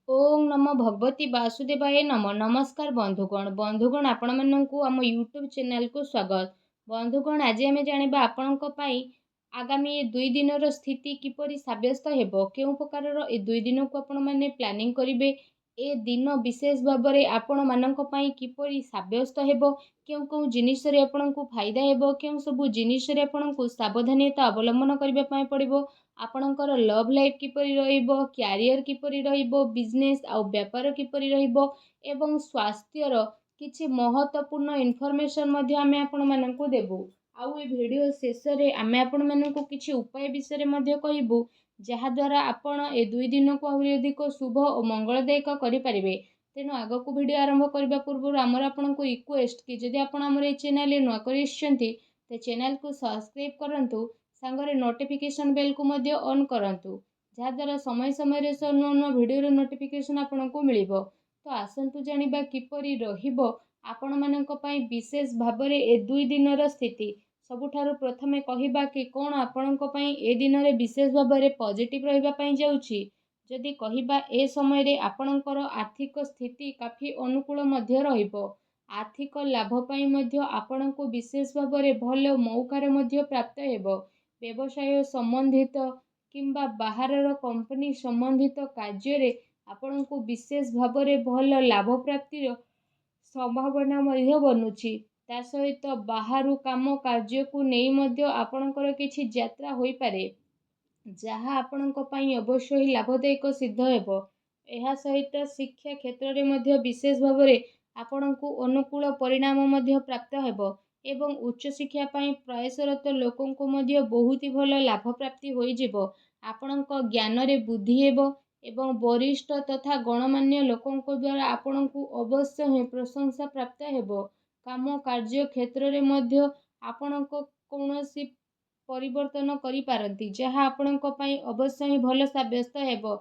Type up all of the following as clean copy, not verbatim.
ओम नमो भगवती वासुदेवाय नमः। नमस्कार बंधुगण आपण माननकु आम यूट्यूब चैनल को स्वागत। बंधुगण आज आम जानिबा आपणक पई आगामी 2 दिनर स्थिति किपरि साब्यस्त हेबो, केउ प्रकारर ए 2 दिन को आपण माने प्लानिंग करिवे, ए दिन विशेष भाबरे आपण माननक पई किपरि साब्यस्त हेबो, केउ जिनिस रे आपणकु फायदा हेबो, केउ सब जिनिस रे आपणकु सावधानता अवलंबन करिबा पई पड़िबो, आपणकर लव लाइफ किपरि रहिबो, क्यारियर किपरि रहिबो, बिजनेस आउ व्यापार किपरि रहिबो एवं स्वास्थ्यर किछि महत्वपूर्ण इनफॉरमेशन मध्ये आमे आपण माननकु देबु। आउ ए वीडियो शेष रे आमे आपण माननकु किछि उपाय विषय रे मध्ये कहिबु, जहा द्वारा आपण ए 2 दिन को आहुरि अधिक शुभ और मंगलदायक करि परिबे। तेनु आगकु वीडियो आरंभ करबा पूर्व आमर आपनकु रिक्वेस्ट कि जदि आपण हमर ए चैनल रे नुआ करिसचंती ते चैनल को सब्सक्राइब करंतु, सांगरे नोटिफिकेशन बेल को मध्य ऑन करंतु, जहा द्वारा समय समय रे नुआ नुआ वीडियो रो नोटिफिकेशन आपनकु मिलिबो। तो आसंतु जानिबा किपरि रहिबो आपण माननक पई विशेष भाबरे ए 2 दिनर स्थिति। सबुठारु प्रथमे कहिबा कि कोन आपनक पई ए दिन रे विशेष भाबरे पॉजिटिव रहिबा पई जाउछि। जदि कहिबा ए समय रे आपनकर आर्थिक स्थिति काफी अनुकूल मध्य रहिबो। आर्थिक लाभ पई मध्य आपनकु विशेष भाबरे भलो मौकार मध्य प्राप्त हेबो। व्यवसाय संबंधित किंबा बाहरर कंपनी संबंधित कार्य रे आपनकु विशेष भाबरे भलो लाभ प्राप्तिर संभावना मध्य बनुछि। ता सहित बाहरु काम कार्य को नेई मध्य आपनकर किछि यात्रा होई पारे, जहा आपनक पई अवश्य ही लाभदायक सिद्ध हेबो। एहा सहित शिक्षा क्षेत्र रे मध्य विशेष भाबरे आपनकु अनुकूल परिणाम मध्य प्राप्त हेबो एवं उच्च शिक्षा पई प्रयासरत लोकंको मध्य बहुत ही भलो लाभ प्राप्ति होई जिवो। आपनक ज्ञान रे बुद्धि हेबो एवं वरिष्ठ तथा गणमान्य लोकंको द्वारा आपनकु अवश्य ही प्रशंसा प्राप्त हेबो। काम कार्य क्षेत्र रे मध्य आपनक कोनोसी परिवर्तन करि पारंती, जहा आपनक पई अवश्य ही भलो साब्यस्त हेबो।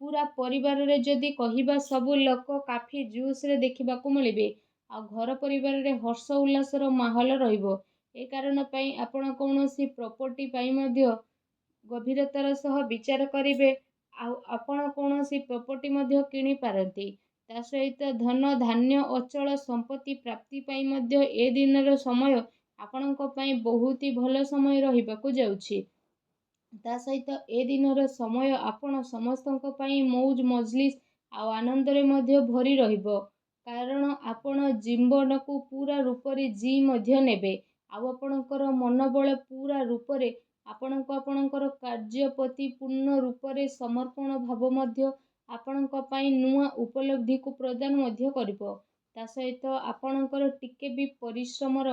पूरा परिवार रे जदि कहिबा सबु लोक काफी जूस रे देखिबा को मिलिबे आ घर परिवार रे हर्ष उल्लास रो माहौल रहिबो। ए कारण पई आपण कोनोसी प्रॉपर्टी पई मध्य गभीरतार सह विचार करिवे आ आपण कोनोसी प्रॉपर्टी मध्य किनि पारंती। ता सहित धन धान्य अचल संपत्ति प्राप्ति पई मध्य ए दिनर समय आपणक पई बहुत ही भलो समय रहिबाकु जाउछि। ता सहित ए दिनर समय आपण समस्तक पई मौज मजलिस आ आनंद रे मध्य भरी रहिबो, कारण आपण जीवन को पूरा रूप रे जी मध्य नेबे आ आपणकर मनोबल पूरा रूप रे आपणकर कार्य प्रति पूर्ण रूप रे समर्पण भाव मध्य आपणक पई नुआ उपलब्धि को प्रदान मध्य करिवो। ता सहित आपणकर टिके भी परिश्रमर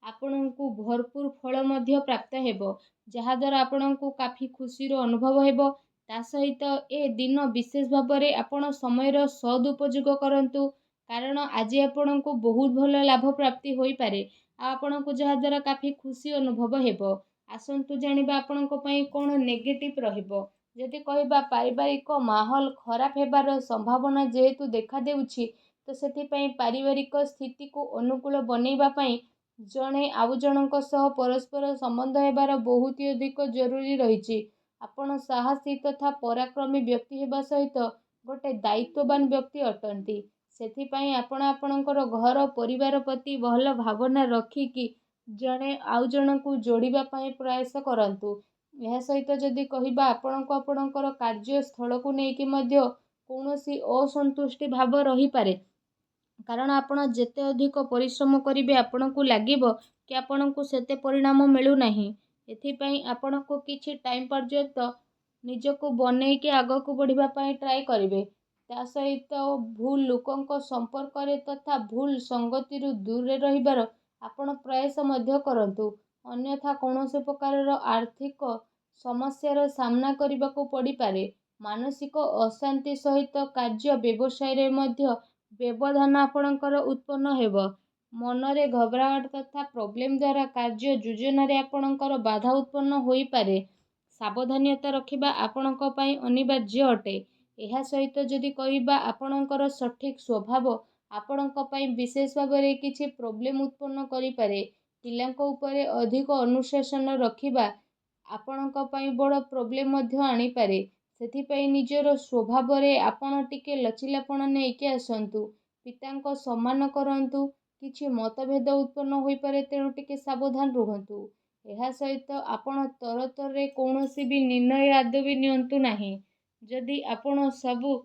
आपणकु भरपूर फल मध्य प्राप्त हेबो, जहा द्वारा आपणकु काफी खुशी रो अनुभव हेबो। ता सहित ए दिन विशेष भाबरे आपण समयर सदुपयोग करंतु, कारण आज आपणकु बहुत भलो लाभ प्राप्ति होई पारे आ आपणकु जहा द्वारा काफी खुशी अनुभव हेबो। आसंतु जानिबा आपणक पई कोन नेगेटिव रहिबो। जदि कहिबा पारिवारिक माहौल खराब हेबार संभावना जेहेतु देखा देउछि, तो सेति पई पारिवारिक स्थिति को अनुकूल बनेइबा पई जणे आउ जनक सह परस्पर संबंध हेबार बहुत ही अधिक जरूरी रहिछि। आपण साहसी तथा पराक्रमी व्यक्ति हेबा सहित गोटे दायित्ववान व्यक्ति अटंती। सेति पई आपण आपणकर घर परिवार प्रति भलो भावना रखिकी जणे आउ जनकु जोड़िबा पई प्रयास करंतु। यह सहित जदि कहिबा आपणको आपणकर कार्य स्थल को नेकी मध्य कोनोसी असंतुष्टि भाव रही पारे, कारण आपण जेते अधिक परिश्रम करिवे आपणकु लागिबो कि आपणकु सेते परिणाम मिलु नाही। एथि पई आपणको किछि टाइम पर्यंत निजको बनेइके आगको बढ़िबा पई ट्राई करिवे। ता सहित भूल लोकंको संपर्क रे तथा भूल संगति रु दूर रे रहिबार आपण प्रयास मध्य करंतु, अन्यथा कोनोसी प्रकारर आर्थिक समस्यार सामना करबाको पड़ी पारे। मानसिक अशांति सहित कार्य व्यवसाय रे मध्य व्यवधान आपणकर उत्पन्न हेबो। मनरे घबराहट तथा प्रॉब्लम द्वारा कार्य योजना रे आपणकर बाधा उत्पन्न होई पारे। सावधानता रखिबा आपणक पई अनिवार्य अटे। एहा सहित जदि कहिबा आपणकर सठिक स्वभाव आपणक पई विशेष भाबरे किछि प्रॉब्लम उत्पन्न करि पारे। पिलांक उपरे अधिक अनुशासन रखिबा आपणक पई बड़ प्रॉब्लम मध्य आनी पारे। ସେଥିପାଇଁ ନିଜର ସ୍ୱଭାବରେ ଆପଣ ଟିକେ ଲଚିଲାପଣ ନେଇକି ଆସନ୍ତୁ। ପିତାଙ୍କ ସମ୍ମାନ କରନ୍ତୁ। କିଛି ମତଭେଦ ଉତ୍ପନ୍ନ ହୋଇପାରେ, ତେଣୁ ଟିକେ ସାବଧାନ ରୁହନ୍ତୁ। ଏହା ସହିତ ଆପଣ ତରତରରେ କୌଣସି ବି ନିର୍ଣ୍ଣୟ ଆଦୌ ବି ନିଅନ୍ତୁ ନାହିଁ। ଯଦି ଆପଣ ସବୁ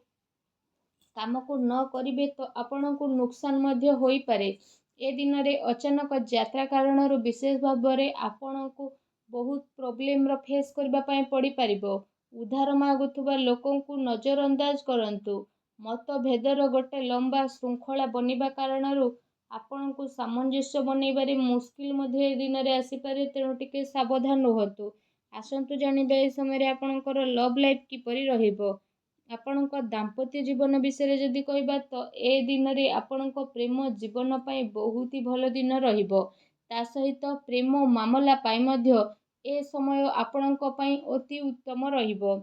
କାମକୁ ନ କରିବେ ତ ଆପଣଙ୍କୁ ନୁକସାନ ମଧ୍ୟ ହୋଇପାରେ। ଏ ଦିନରେ ଅଚାନକ ଯାତ୍ରା କାରଣରୁ ବିଶେଷ ଭାବରେ ଆପଣଙ୍କୁ ବହୁତ ପ୍ରୋବ୍ଲେମର ଫେସ୍ କରିବା ପାଇଁ ପଡ଼ିପାରିବ। ଉଦ୍ଧାର ମାଗୁଥିବା ଲୋକଙ୍କୁ ନଜରଅନ୍ଦାଜ କରନ୍ତୁ। ମତଭେଦର ଗୋଟେ ଲମ୍ବା ଶୃଙ୍ଖଳା ବନିବା କାରଣରୁ ଆପଣଙ୍କୁ ସାମଞ୍ଜସ୍ୟ ବନେଇବାରେ ମୁସ୍କିଲ ମଧ୍ୟ ଏ ଦିନରେ ଆସିପାରେ, ତେଣୁ ଟିକେ ସାବଧାନ ରୁହନ୍ତୁ। ଆସନ୍ତୁ ଜାଣିବା ଏ ସମୟରେ ଆପଣଙ୍କର ଲଭ୍ ଲାଇଫ୍ କିପରି ରହିବ। ଆପଣଙ୍କ ଦାମ୍ପତ୍ୟ ଜୀବନ ବିଷୟରେ ଯଦି କହିବା ତ ଏ ଦିନରେ ଆପଣଙ୍କ ପ୍ରେମ ଜୀବନ ପାଇଁ ବହୁତ ହି ଭଲ ଦିନ ରହିବ। ତା ସହିତ ପ୍ରେମ ମାମଲା ପାଇଁ ମଧ୍ୟ ଏ ସମୟ ଆପଣଙ୍କ ପାଇଁ ଅତି ଉତ୍ତମ ରହିବ।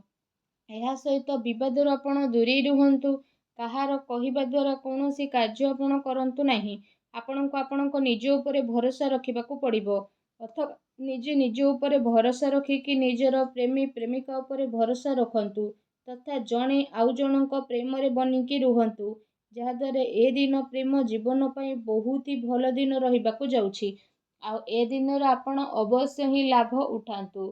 ଏହା ସହିତ ବିବାଦରୁ ଆପଣ ଦୂରେଇ ରୁହନ୍ତୁ। କାହାର କହିବା ଦ୍ୱାରା କୌଣସି କାର୍ଯ୍ୟ ଆପଣ କରନ୍ତୁ ନାହିଁ। ଆପଣଙ୍କୁ ଆପଣଙ୍କ ନିଜ ଉପରେ ଭରସା ରଖିବାକୁ ପଡ଼ିବ। ଅଥବା ନିଜେ ନିଜ ଉପରେ ଭରସା ରଖିକି ନିଜର ପ୍ରେମୀ ପ୍ରେମିକା ଉପରେ ଭରସା ରଖନ୍ତୁ ତଥା ଜଣେ ଆଉ ଜଣଙ୍କ ପ୍ରେମରେ ବନିକି ରୁହନ୍ତୁ, ଯାହାଦ୍ୱାରା ଏ ଦିନ ପ୍ରେମ ଜୀବନ ପାଇଁ ବହୁତ ହି ଭଲ ଦିନ ରହିବାକୁ ଯାଉଛି। ଆଉ ଏ ଦିନରେ ଆପଣ ଅବଶ୍ୟ ହିଁ ଲାଭ ଉଠାନ୍ତୁ।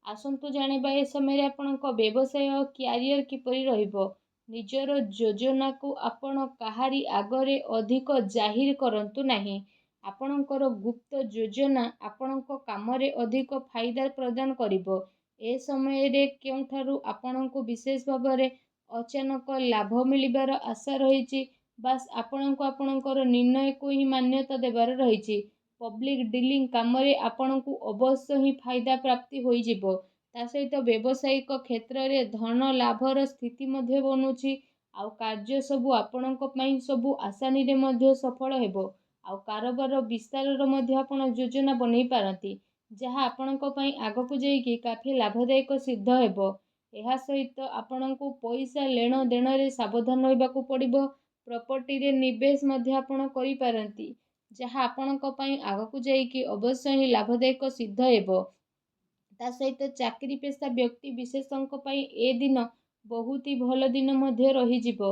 ଆସନ୍ତୁ ଜାଣିବା ଏ ସମୟରେ ଆପଣଙ୍କ ବ୍ୟବସାୟ କ୍ୟାରିୟର କିପରି ରହିବ। ନିଜର ଯୋଜନାକୁ ଆପଣ କାହାରି ଆଗରେ ଅଧିକ ଜାହିର କରନ୍ତୁ ନାହିଁ। ଆପଣଙ୍କର ଗୁପ୍ତ ଯୋଜନା ଆପଣଙ୍କ କାମରେ ଅଧିକ ଫାଇଦା ପ୍ରଦାନ କରିବ। ଏ ସମୟରେ କେଉଁଠାରୁ ଆପଣଙ୍କୁ ବିଶେଷ ଭାବରେ ଅଚାନକ ଲାଭ ମିଳିବାର ଆଶା ରହିଛି। ବାସ୍ ଆପଣଙ୍କୁ ଆପଣଙ୍କର ନିର୍ଣ୍ଣୟକୁ ହିଁ ମାନ୍ୟତା ଦେବାର ରହିଛି। ପବ୍ଲିକ ଡିଲିଂ କାମରେ ଆପଣଙ୍କୁ ଅବଶ୍ୟ ହିଁ ଫାଇଦା ପ୍ରାପ୍ତି ହୋଇଯିବ। ତା ସହିତ ବ୍ୟବସାୟିକ କ୍ଷେତ୍ରରେ ଧନ ଲାଭର ସ୍ଥିତି ମଧ୍ୟ ବନୁଛି। ଆଉ କାର୍ଯ୍ୟ ସବୁ ଆପଣଙ୍କ ପାଇଁ ସବୁ ଆସାନୀରେ ମଧ୍ୟ ସଫଳ ହେବ। ଆଉ କାରବାର ବିସ୍ତାରର ମଧ୍ୟ ଆପଣ ଯୋଜନା ବନେଇ ପାରନ୍ତି, ଯାହା ଆପଣଙ୍କ ପାଇଁ ଆଗକୁ ଯାଇକି କାଫି ଲାଭଦାୟକ ସିଦ୍ଧ ହେବ। ଏହା ସହିତ ଆପଣଙ୍କୁ ପଇସା ନେଣ ଦେଣରେ ସାବଧାନ ରହିବାକୁ ପଡ଼ିବ। ପ୍ରପର୍ଟିରେ ନିବେଶ ମଧ୍ୟ ଆପଣ କରିପାରନ୍ତି, ଯାହା ଆପଣଙ୍କ ପାଇଁ ଆଗକୁ ଯାଇକି ଅବଶ୍ୟ ହିଁ ଲାଭଦାୟକ ସିଦ୍ଧ ହେବ। ତା ସହିତ ଚାକିରି ପେଶା ବ୍ୟକ୍ତି ବିଶେଷଙ୍କ ପାଇଁ ଏ ଦିନ ବହୁତ ହି ଭଲ ଦିନ ମଧ୍ୟ ରହିଯିବ।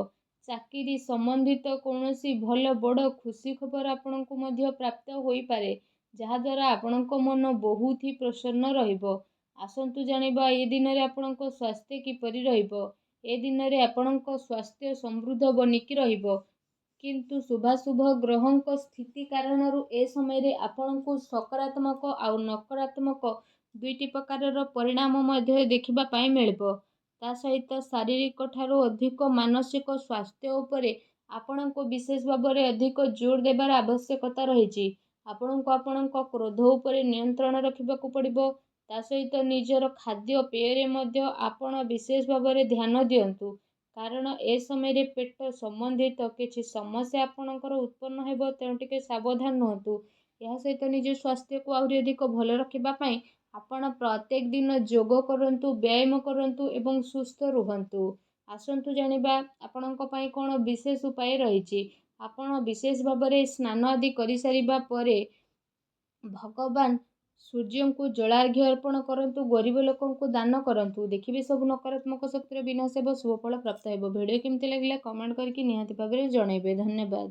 ଚାକିରି ସମ୍ବନ୍ଧିତ କୌଣସି ଭଲ ବଡ଼ ଖୁସି ଖବର ଆପଣଙ୍କୁ ମଧ୍ୟ ପ୍ରାପ୍ତ ହୋଇପାରେ, ଯାହାଦ୍ୱାରା ଆପଣଙ୍କ ମନ ବହୁତ ହି ପ୍ରସନ୍ନ ରହିବ। ଆସନ୍ତୁ ଜାଣିବା ଏ ଦିନରେ ଆପଣଙ୍କ ସ୍ୱାସ୍ଥ୍ୟ କିପରି ରହିବ। ଏ ଦିନରେ ଆପଣଙ୍କ ସ୍ୱାସ୍ଥ୍ୟ ସମୃଦ୍ଧ ବନିକି ରହିବ, କିନ୍ତୁ ଶୁଭାଶୁଭ ଗ୍ରହଙ୍କ ସ୍ଥିତି କାରଣରୁ ଏ ସମୟରେ ଆପଣଙ୍କୁ ସକାରାତ୍ମକ ଆଉ ନକାରାତ୍ମକ ଦୁଇଟି ପ୍ରକାରର ପରିଣାମ ମଧ୍ୟ ଦେଖିବା ପାଇଁ ମିଳିବ। ତା ସହିତ ଶାରୀରିକ ଠାରୁ ଅଧିକ ମାନସିକ ସ୍ୱାସ୍ଥ୍ୟ ଉପରେ ଆପଣଙ୍କୁ ବିଶେଷ ଭାବରେ ଅଧିକ ଜୋର ଦେବାର ଆବଶ୍ୟକତା ରହିଛି। ଆପଣଙ୍କୁ ଆପଣଙ୍କ କ୍ରୋଧ ଉପରେ ନିୟନ୍ତ୍ରଣ ରଖିବାକୁ ପଡ଼ିବ। ତା ସହିତ ନିଜର ଖାଦ୍ୟ ପେୟରେ ମଧ୍ୟ ଆପଣ ବିଶେଷ ଭାବରେ ଧ୍ୟାନ ଦିଅନ୍ତୁ, କାରଣ ଏ ସମୟରେ ପେଟ ସମ୍ବନ୍ଧିତ କିଛି ସମସ୍ୟା ଆପଣଙ୍କର ଉତ୍ପନ୍ନ ହେବ, ତେଣୁ ଟିକେ ସାବଧାନ ରୁହନ୍ତୁ। ଏହା ସହିତ ନିଜ ସ୍ୱାସ୍ଥ୍ୟକୁ ଆହୁରି ଅଧିକ ଭଲ ରଖିବା ପାଇଁ ଆପଣ ପ୍ରତ୍ୟେକ ଦିନ ଯୋଗ କରନ୍ତୁ, ବ୍ୟାୟାମ କରନ୍ତୁ ଏବଂ ସୁସ୍ଥ ରୁହନ୍ତୁ। ଆସନ୍ତୁ ଜାଣିବା ଆପଣଙ୍କ ପାଇଁ କ'ଣ ବିଶେଷ ଉପାୟ ରହିଛି। ଆପଣ ବିଶେଷ ଭାବରେ ସ୍ନାନ ଆଦି କରିସାରିବା ପରେ ଭଗବାନ ସୂର୍ଯ୍ୟଙ୍କୁ ଜଳାର୍ଘ୍ୟ ଅର୍ପଣ କରନ୍ତୁ, ଗରିବ ଲୋକଙ୍କୁ ଦାନ କରନ୍ତୁ। ଦେଖିବେ ସବୁ ନକାରାତ୍ମକ ଶକ୍ତିର ବିନାଶ ହେବ, ଶୁଭଫଳ ପ୍ରାପ୍ତ ହେବ। ଭିଡ଼ିଓ କେମିତି ଲାଗିଲା କମେଣ୍ଟ କରିକି ନିହାତି ଭାବରେ ଜଣାଇବେ। ଧନ୍ୟବାଦ।